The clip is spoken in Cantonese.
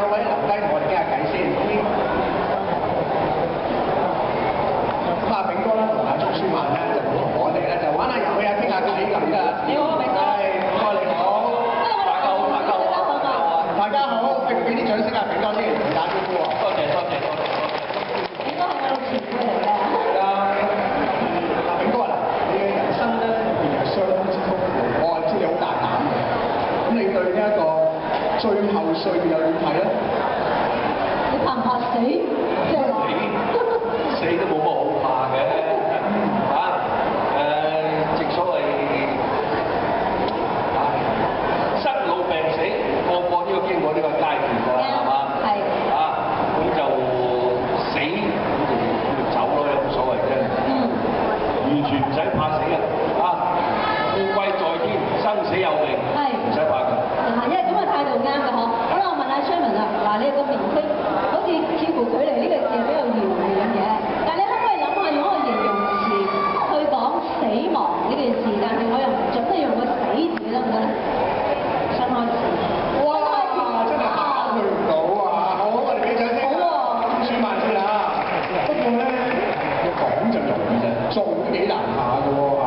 兩位留低同我哋傾下偈先。咁啊，炳哥啦同阿鍾舒漫咧就同我哋咧就玩下遊戲啊，傾下偈咁㗎。你好，炳哥。炳哥你好。大家好，大家好。大家好，俾啲掌聲啊，炳哥先，打招呼啊。多謝多謝多謝。炳哥係我哋前輩嚟㗎。係啊，嗱，炳哥啊，你嘅人生咧入邊係相當之豐富，我知你好大膽嘅。咁你對呢一個最後歲月又點睇咧？你怕唔怕死？即係話。死都冇乜好怕嘅嚇。正所謂生老病死，個個都要經過呢個階段㗎，係嘛？係。咁就死咁就走咯，有冇所謂啫？完全唔使怕死嘅富貴在天，生死有命，唔使怕㗎。因為咁嘅態度啱嘅嗬。好啦，我問下 Sherman 啦，嗱，你個面色好似似乎距離呢個字係比較遙遠嘅，但係你可唔可以諗下用一個形容詞去講死亡呢件事？但係我又唔準係用個死字得唔得咧？新開始。哇！真係考慮唔到啊！好，我哋俾掌聲。好喎。舒漫先啦。不過咧，你講就容易啫，做都幾難下㗎喎。